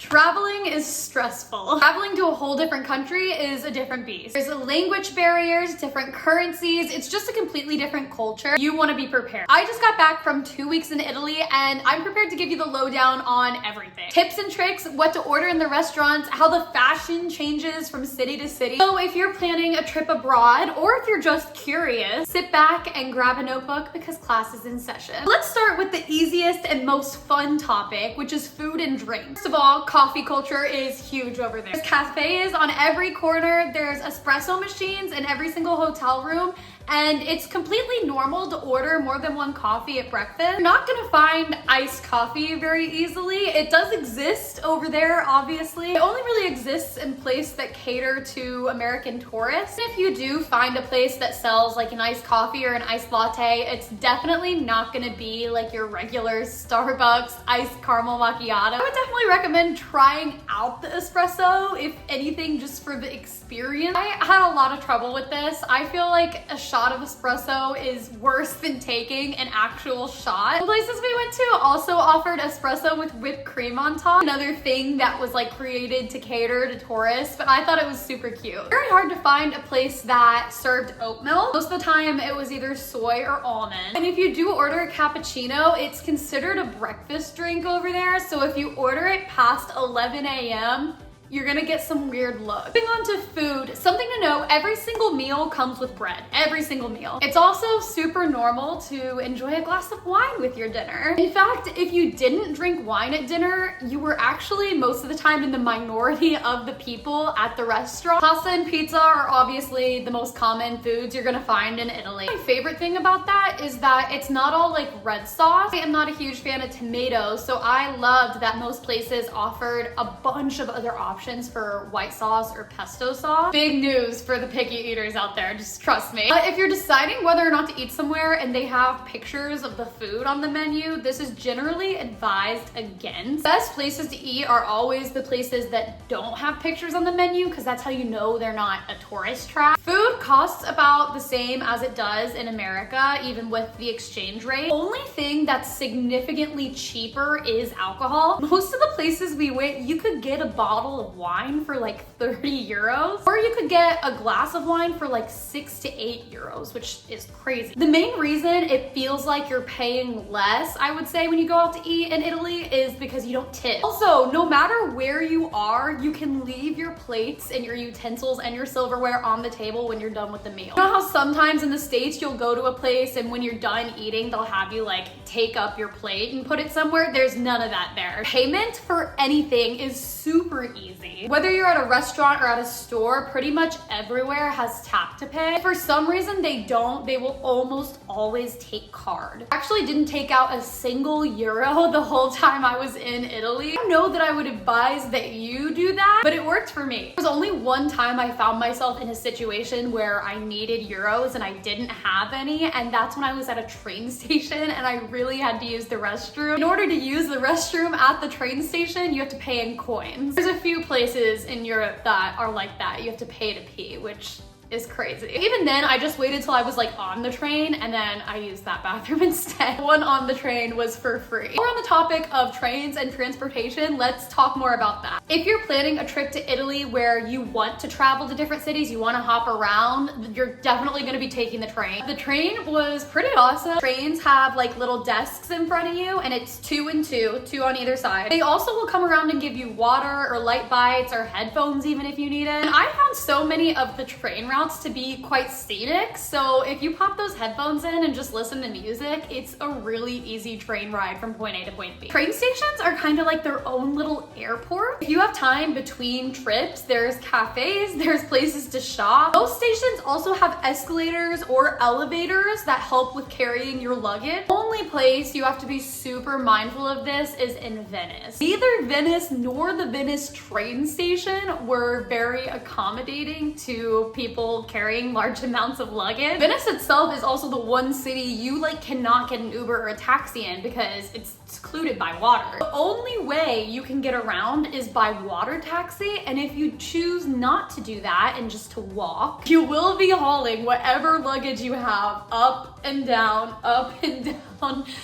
Traveling is stressful. Traveling to a whole different country is a different beast. There's language barriers, different currencies. It's just a completely different culture. You want to be prepared. I just got back from 2 weeks in Italy and I'm prepared to give you the lowdown on everything. Tips and tricks, what to order in the restaurants, how the fashion changes from city to city. So if you're planning a trip abroad or if you're just curious, sit back and grab a notebook because class is in session. Let's start with the easiest and most fun topic, which is food and drink. First of all, coffee culture is huge over there. There's cafes on every corner. There's espresso machines in every single hotel room. And it's completely normal to order more than one coffee at breakfast. You're not gonna find iced coffee very easily. It does exist over there, obviously. It only really exists in places that cater to American tourists. And if you do find a place that sells like an iced coffee or an iced latte, it's definitely not gonna be like your regular Starbucks iced caramel macchiato. I would definitely recommend trying out the espresso, if anything, just for the experience. I had a lot of trouble with this. I feel like a shot of espresso is worse than taking an actual shot. The places we went to also offered espresso with whipped cream on top. Another thing that was like created to cater to tourists, but I thought it was super cute. Very hard to find a place that served oat milk. Most of the time it was either soy or almond. And if you do order a cappuccino, it's considered a breakfast drink over there. So if you order it past 11 a.m., you're gonna get some weird looks. Moving on to food, something to know, every single meal comes with bread. Every single meal. It's also super normal to enjoy a glass of wine with your dinner. In fact, if you didn't drink wine at dinner, you were actually most of the time in the minority of the people at the restaurant. Pasta and pizza are obviously the most common foods you're gonna find in Italy. My favorite thing about that is that it's not all like red sauce. I am not a huge fan of tomatoes, so I loved that most places offered a bunch of other options for white sauce or pesto sauce. Big news for the picky eaters out there, just trust me. If you're deciding whether or not to eat somewhere and they have pictures of the food on the menu, this is generally advised against. Best places to eat are always the places that don't have pictures on the menu because that's how you know they're not a tourist trap. Food costs about the same as it does in America, even with the exchange rate. Only thing that's significantly cheaper is alcohol. Most of the places we went, you could get a bottle of wine for like 30 euros, or you could get a glass of wine for like 6 to 8 euros, which is crazy. The main reason it feels like you're paying less, I would say, when you go out to eat in Italy is because you don't tip. Also, no matter where you are, you can leave your plates and your utensils and your silverware on the table when you're done with the meal. You know how sometimes in the States you'll go to a place and when you're done eating, they'll have you like take up your plate and put it somewhere? There's none of that there. Payment for anything is super easy. Whether you're at a restaurant or at a store, pretty much everywhere has tap to pay. For some reason they don't, they will almost always take card. I actually didn't take out a single euro the whole time I was in Italy. I don't know that I would advise that you do that, but it worked for me. There was only one time I found myself in a situation where I needed euros and I didn't have any, and that's when I was at a train station and I really had to use the restroom. In order to use the restroom at the train station, you have to pay in coins. There's a few places in Europe that are like that. You have to pay to pee, which is crazy. Even then, I just waited till I was like on the train and then I used that bathroom instead. One on the train was for free. We're on the topic of trains and transportation. Let's talk more about that. If you're planning a trip to Italy where you want to travel to different cities, you want to hop around, you're definitely going to be taking the train. The train was pretty awesome. Trains have like little desks in front of you and it's 2 and 2 on either side. They also will come around and give you water or light bites or headphones even if you need it. And I found so many of the train routes to be quite scenic, so if you pop those headphones in and just listen to music, it's a really easy train ride from point A to point B. Train stations are kind of like their own little airport. If you have time between trips, there's cafes, there's places to shop. Most stations also have escalators or elevators that help with carrying your luggage. The only place you have to be super mindful of this is in Venice. Neither Venice nor the Venice train station were very accommodating to people carrying large amounts of luggage. Venice itself is also the one city you like cannot get an Uber or a taxi in because it's secluded by water. The only way you can get around is by water taxi, and if you choose not to do that and just to walk, you will be hauling whatever luggage you have up and down,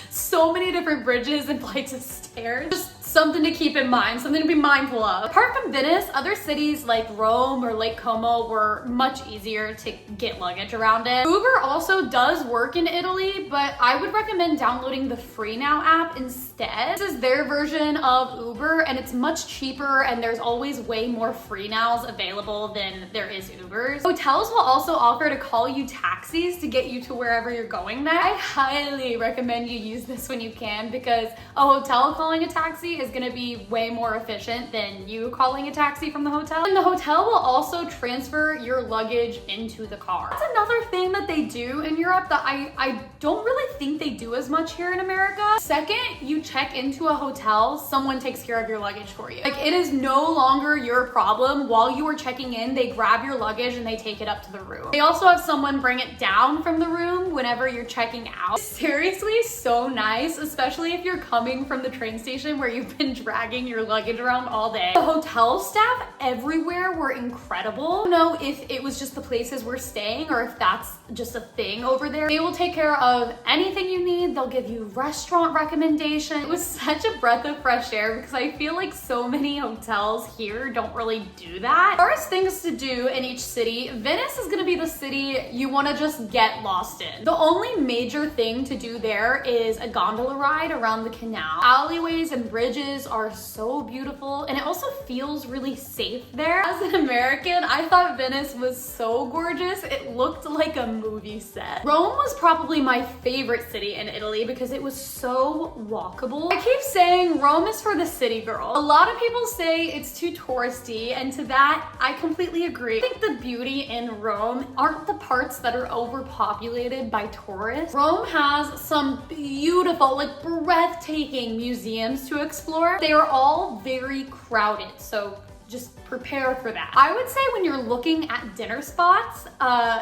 so many different bridges and flights of stairs. Just something to keep in mind, something to be mindful of. Apart from Venice, other cities like Rome or Lake Como were much easier to get luggage around in. Uber also does work in Italy, but I would recommend downloading the Free Now app instead. This is their version of Uber, and it's much cheaper, and there's always way more Free Nows available than there is Ubers. Hotels will also offer to call you taxis to get you to wherever you're going next. I highly recommend you use this when you can, because a hotel calling a taxi is gonna be way more efficient than you calling a taxi from the hotel. And the hotel will also transfer your luggage into the car. That's another thing that they do in Europe that I don't really think they do as much here in America. Second you check into a hotel, someone takes care of your luggage for you. Like, it is no longer your problem. While you are checking in, they grab your luggage and they take it up to the room. They also have someone bring it down from the room whenever you're checking out. Seriously, so nice, especially if you're coming from the train station where you've been dragging your luggage around all day. The hotel staff everywhere were incredible. I don't know if it was just the places we're staying or if that's just a thing over there. They will take care of anything you need. They'll give you restaurant recommendations. It was such a breath of fresh air because I feel like so many hotels here don't really do that. As far as things to do in each city, Venice is gonna be the city you wanna just get lost in. The only major thing to do there is a gondola ride around the canal. Alleyways and bridges are so beautiful, and it also feels really safe there. As an American, I thought Venice was so gorgeous. It looked like a movie set. Rome was probably my favorite city in Italy because it was so walkable. I keep saying Rome is for the city girl. A lot of people say it's too touristy, and to that, I completely agree. I think the beauty in Rome aren't the parts that are overpopulated by tourists. Rome has some beautiful, like breathtaking museums to explore. They are all very crowded, so just prepare for that. I would say when you're looking at dinner spots,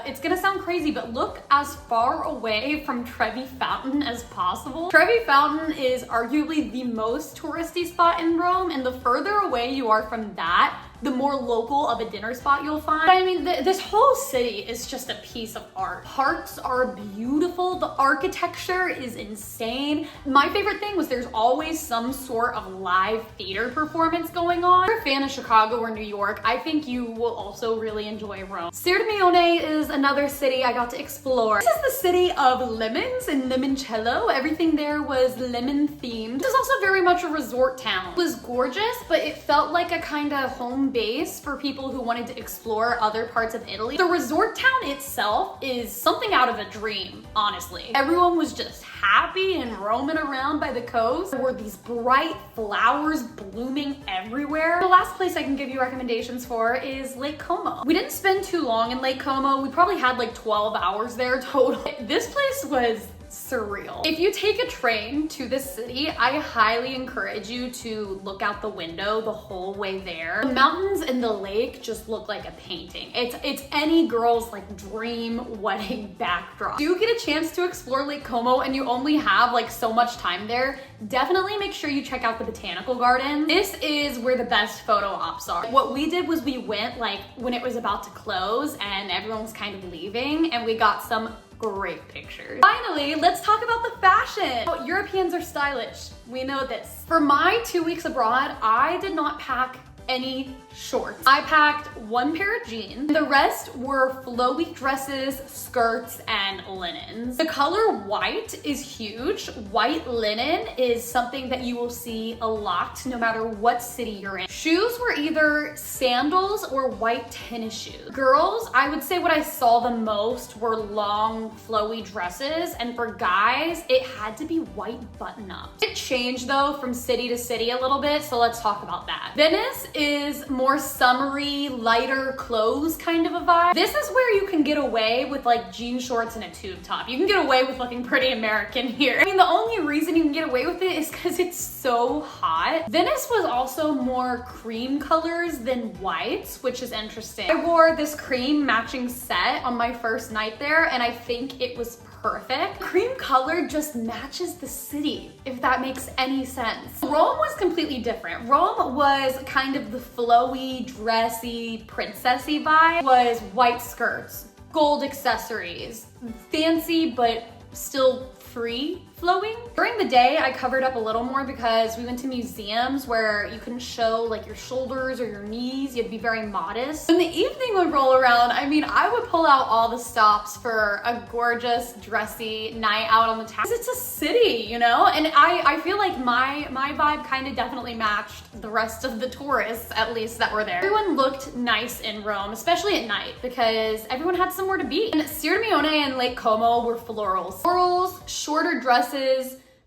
it's gonna sound crazy, but look as far away from Trevi Fountain as possible. Trevi Fountain is arguably the most touristy spot in Rome, and the further away you are from that, the more local of a dinner spot you'll find. I mean, this whole city is just a piece of art. Parks are beautiful. The architecture is insane. My favorite thing was there's always some sort of live theater performance going on. If you're a fan of Chicago or New York, I think you will also really enjoy Rome. Sirmione is another city I got to explore. This is the city of lemons and limoncello. Everything there was lemon themed. This is also very much a resort town. It was gorgeous, but it felt like a kind of home base for people who wanted to explore other parts of Italy. The resort town itself is something out of a dream, honestly. Everyone was just happy and roaming around by the coast. There were these bright flowers blooming everywhere. The last place I can give you recommendations for is Lake Como. We didn't spend too long in Lake Como. We probably had like 12 hours there total. This place was surreal. If you take a train to this city, I highly encourage you to look out the window the whole way there. The mountains and the lake just look like a painting. It's any girl's like dream wedding backdrop. Do you get a chance to explore Lake Como and you only have like so much time there, definitely make sure you check out the botanical garden. This is where the best photo ops are. What we did was we went like when it was about to close and everyone was kind of leaving, and we got some great pictures. Finally, let's talk about the fashion. Oh, Europeans are stylish. We know this. For my 2 weeks abroad, I did not pack any shorts. I packed one pair of jeans. The rest were flowy dresses, skirts, and linens. The color white is huge. White linen is something that you will see a lot no matter what city you're in. Shoes were either sandals or white tennis shoes. Girls, I would say what I saw the most were long flowy dresses, and for guys, it had to be white button-ups. It changed though from city to city a little bit, so let's talk about that. Venice is more summery, lighter clothes kind of a vibe. This is where you can get away with like jean shorts and a tube top. You can get away with looking pretty American here. I mean, the only reason you can get away with it is because it's so hot. Venice was also more cream colors than whites, which is interesting. I wore this cream matching set on my first night there, and I think it was perfect. Cream color just matches the city, if that makes any sense. Rome was completely different. Rome was kind of the flowy, dressy, princessy vibe. Was white skirts, gold accessories, fancy but still free flowing. During the day, I covered up a little more because we went to museums where you couldn't show like your shoulders or your knees. You had to be very modest. When the evening would roll around, I mean, I would pull out all the stops for a gorgeous, dressy night out on the town. It's a city, you know? And I feel like my vibe kind of definitely matched the rest of the tourists, at least, that were there. Everyone looked nice in Rome, especially at night, because everyone had somewhere to be. And Sirmione and Lake Como were florals. Florals, shorter dresses,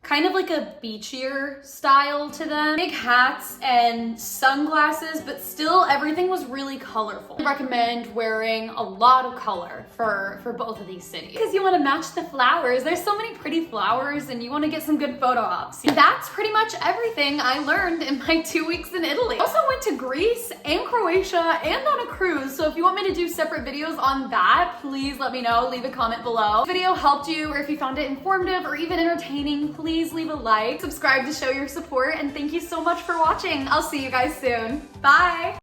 kind of like a beachier style to them. Big hats and sunglasses, but still everything was really colorful. I recommend wearing a lot of color for both of these cities because you want to match the flowers. There's so many pretty flowers and you want to get some good photo ops. That's pretty much everything I learned in my 2 weeks in Italy. I also went to Greece and Croatia and on a cruise. So if you want me to do separate videos on that, please let me know. Leave a comment below. If the video helped you or if you found it informative or even entertaining, please leave a like, subscribe to show your support, and thank you so much for watching. I'll see you guys soon. Bye!